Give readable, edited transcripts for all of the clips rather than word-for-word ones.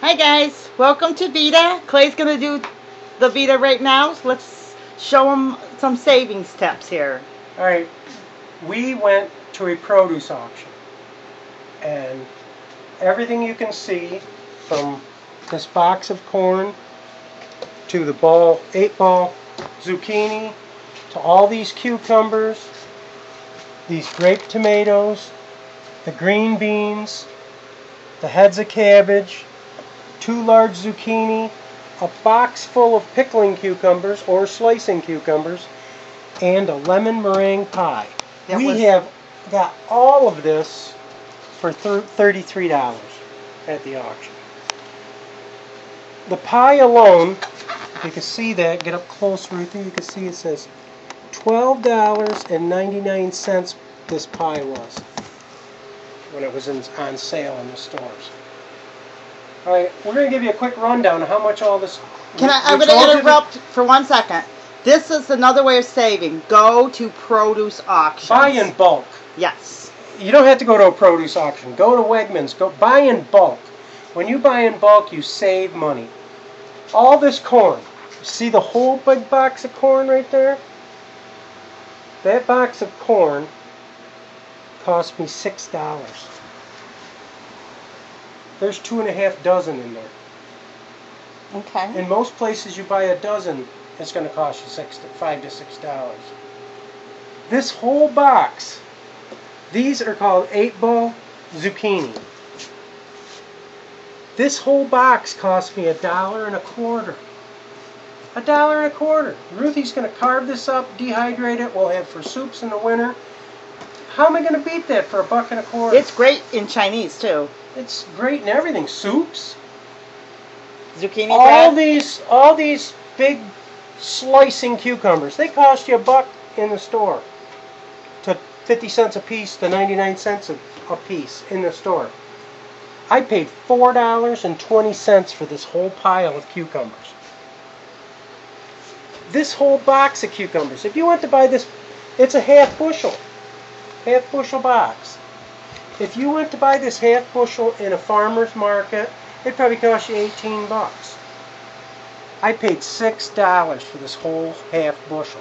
Hi guys, welcome to VEDA. Clay's going to do the VEDA right now. So let's show him some savings tips here. Alright, we went to a produce auction and everything you can see from this box of corn to the 8-ball zucchini to all these cucumbers, these grape tomatoes, the green beans, the heads of cabbage, 2 large zucchini, a box full of pickling cucumbers or slicing cucumbers, and a lemon meringue pie. We have got all of this for $33 at the auction. The pie alone, you can see that, get up close, Ruthie, you can see it says $12.99 this pie was when it was on sale in the stores. Alright, we're going to give you a quick rundown of how much all this... I'm going to interrupt for 1 second. This is another way of saving. Go to produce auctions. Buy in bulk. Yes. You don't have to go to a produce auction. Go to Wegmans. Go buy in bulk. When you buy in bulk, you save money. All this corn. See the whole big box of corn right there? That box of corn cost me $6. There's 2.5 dozen in there. Okay. In most places you buy a dozen, it's going to cost you $5 to $6. This whole box, these are called 8-ball zucchini. This whole box cost me $1.25. $1.25. Ruthie's going to carve this up, dehydrate it. We'll have for soups in the winter. How am I going to beat that for $1.25? It's great in Chinese too. It's great in everything. Soups. Zucchini all these big slicing cucumbers, they cost you $1 in the store to 50 cents a piece to 99 cents a piece in the store. I paid $4.20 for this whole pile of cucumbers. This whole box of cucumbers, if you went to buy this, it's a half bushel box. If you went to buy this half bushel in a farmer's market, it'd probably cost you 18 bucks. I paid $6 for this whole half bushel.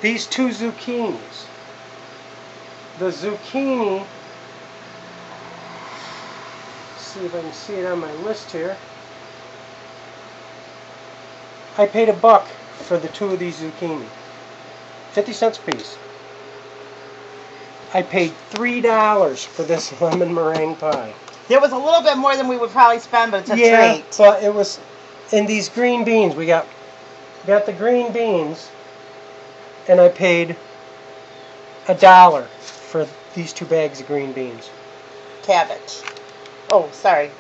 These 2 zucchinis. The zucchini, let's see if I can see it on my list here. I paid $1 for the 2 of these zucchini. 50 cents a piece. I paid $3 for this lemon meringue pie. It was a little bit more than we would probably spend, but it's a treat. Yeah, but it was in these green beans. We got the green beans, and I paid $1 for these 2 bags of green beans. Cabbage. Oh, sorry.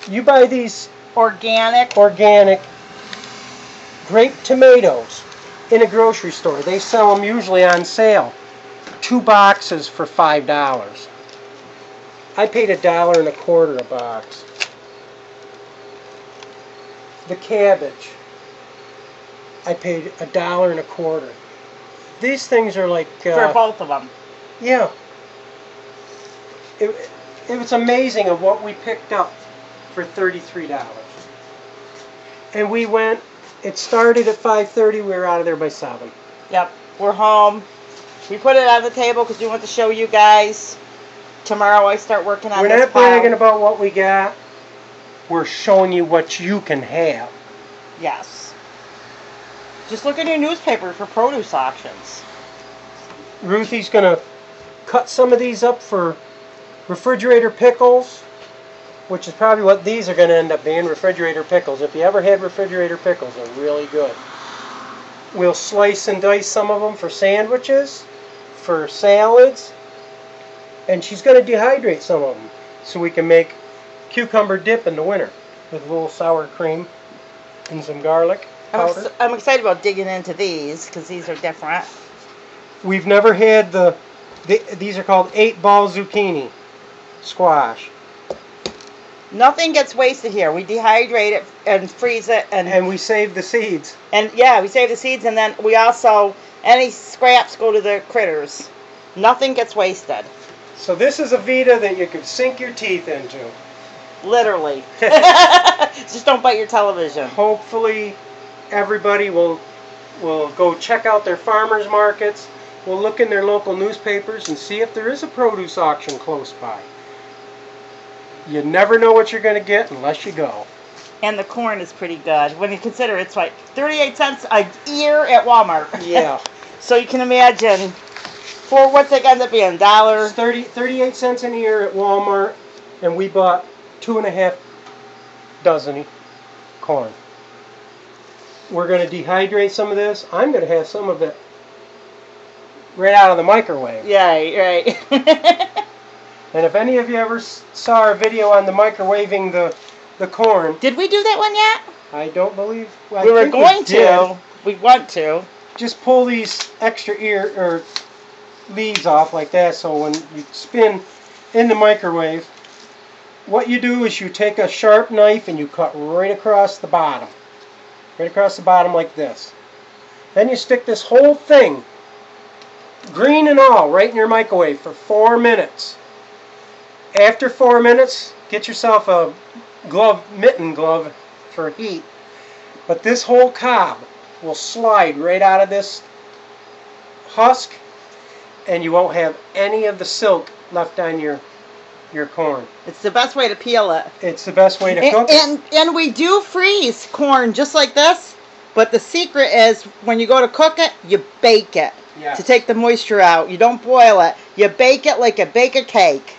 You buy these organic grape tomatoes in a grocery store. They sell them usually on sale. 2 boxes for $5. I paid $1.25 a box. The cabbage, I paid $1.25. These things are like for both of them. Yeah. It was amazing of what we picked up for $33. And we went. It started at 5:30. We were out of there by 7. Yep. We're home. We put it on the table because we want to show you guys. Tomorrow I start working on this We're not bragging about what we got. We're showing you what you can have. Yes. Just look in your newspaper for produce auctions. Ruthie's going to cut some of these up for refrigerator pickles, which is probably what these are going to end up being, refrigerator pickles. If you ever had refrigerator pickles, they're really good. We'll slice and dice some of them for sandwiches, for salads, and she's going to dehydrate some of them so we can make cucumber dip in the winter with a little sour cream and some garlic powder. I'm excited about digging into these because these are different. We've never had these are called 8-ball zucchini squash. Nothing gets wasted here. We dehydrate it and freeze it, and we save the seeds. And yeah, we save the seeds, and then we also any scraps go to the critters. Nothing gets wasted. So this is a VEDA that you could sink your teeth into. Literally. Just don't bite your television. Hopefully everybody will go check out their farmers markets. We'll look in their local newspapers and see if there is a produce auction close by. You never know what you're going to get unless you go. And the corn is pretty good. When you consider it's like 38 cents a ear at Walmart. Yeah. So you can imagine for what's it going to be, $1? 38 cents an ear at Walmart, and we bought 2.5 dozen corn. We're going to dehydrate some of this. I'm going to have some of it right out of the microwave. Yeah, right. And if any of you ever saw our video on the microwaving the corn. Did we do that one yet? I don't believe. Well, we were going to. We want to. Just pull these extra ear or leaves off like that, so when you spin in the microwave, what you do is you take a sharp knife and you cut right across the bottom. Right across the bottom like this. Then you stick this whole thing, green and all, right in your microwave for 4 minutes. After 4 minutes, get yourself a mitten glove for heat. But this whole cob will slide right out of this husk, and you won't have any of the silk left on your corn. It's the best way to peel it. It's the best way to cook it. And we do freeze corn just like this, but the secret is when you go to cook it, you bake it to take the moisture out. You don't boil it. You bake it like you bake a cake.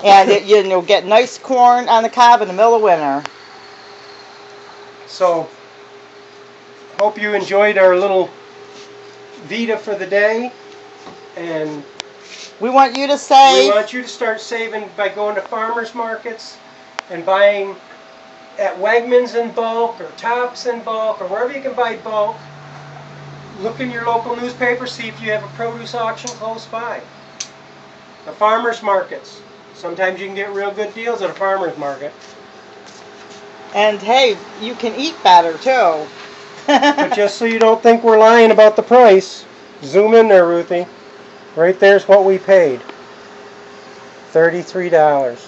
And you'll get nice corn on the cob in the middle of winter. So, hope you enjoyed our little VEDA for the day. And we want you to save. We want you to start saving by going to farmers markets and buying at Wegmans in bulk or Tops in bulk or wherever you can buy bulk. Look in your local newspaper, see if you have a produce auction close by. The farmers markets. Sometimes you can get real good deals at a farmer's market. And hey, you can eat better too. But just so you don't think we're lying about the price, zoom in there, Ruthie. Right there's what we paid. $33.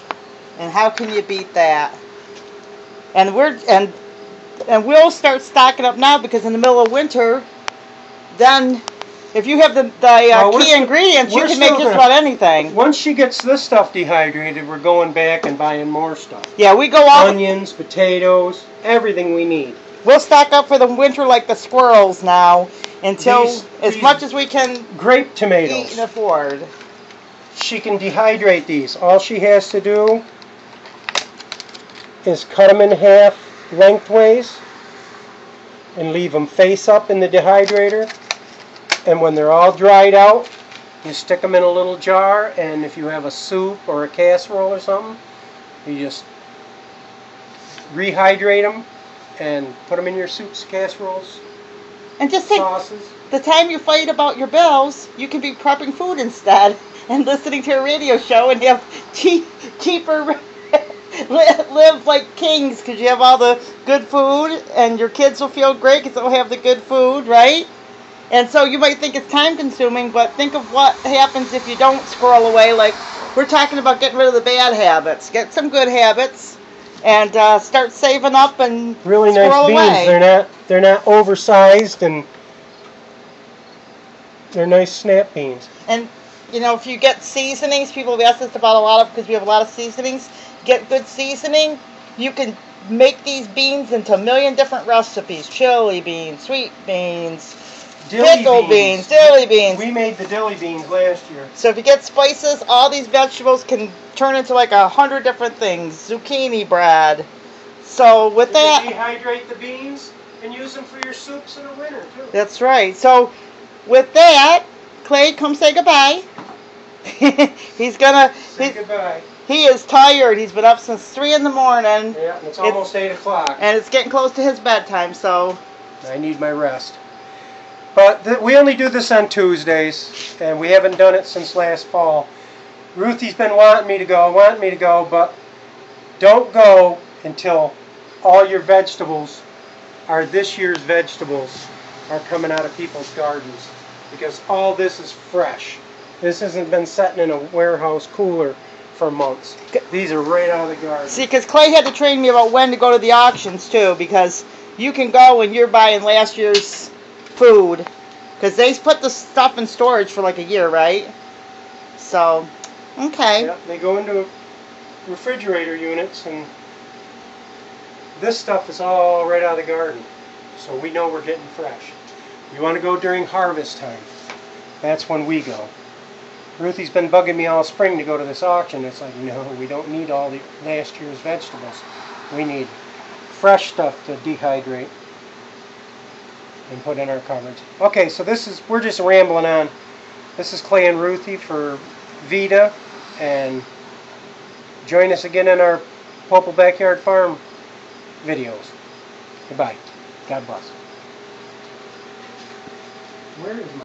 And how can you beat that? And we'll start stocking up now because in the middle of winter, then if you have the key ingredients, you can make just about anything. Once she gets this stuff dehydrated, we're going back and buying more stuff. Yeah, we go out. Onions, potatoes, everything we need. We'll stock up for the winter like the squirrels now until as much as we can grape tomatoes eat and afford. She can dehydrate these. All she has to do is cut them in half lengthways and leave them face up in the dehydrator. And when they're all dried out, you stick them in a little jar, and if you have a soup or a casserole or something, you just rehydrate them and put them in your soups, casseroles, and just think, sauces. The time you fight about your bills, you can be prepping food instead and listening to a radio show and have cheaper live like kings because you have all the good food, and your kids will feel great because they'll have the good food, right? And so you might think it's time consuming, but think of what happens if you don't squirrel away. Like we're talking about getting rid of the bad habits. Get some good habits and start saving up and really squirrel nice beans. away. They're not oversized, and they're nice snap beans. And you know, if you get seasonings, people have asked us about a lot of because we have a lot of seasonings. Get good seasoning. You can make these beans into a million different recipes. Chili beans, sweet beans. Pickle beans, dilly beans. We made the dilly beans last year. So if you get spices, all these vegetables can turn into like 100 different things. Zucchini bread. So with you that, can dehydrate the beans and use them for your soups in the winter too. That's right. So with that, Clay, come say goodbye. He's gonna say goodbye. He is tired. He's been up since 3 in the morning. Yeah, and it's almost 8 o'clock. And it's getting close to his bedtime, so I need my rest. But we only do this on Tuesdays, and we haven't done it since last fall. Ruthie's been wanting me to go, but don't go until all your vegetables are this year's vegetables are coming out of people's gardens, because all this is fresh. This hasn't been sitting in a warehouse cooler for months. These are right out of the garden. See, because Clay had to train me about when to go to the auctions too, because you can go when you're buying last year's food, because they put the stuff in storage for like a year, right? So, okay. Yeah, they go into refrigerator units, and this stuff is all right out of the garden, so we know we're getting fresh. You want to go during harvest time. That's when we go. Ruthie's been bugging me all spring to go to this auction. It's like, no, we don't need all the last year's vegetables. We need fresh stuff to dehydrate and put in our cupboards. Okay, so we're just rambling on. This is Clay and Ruthie for VEDA, and join us again in our Pople Backyard Farm videos. Goodbye. God bless. Where is my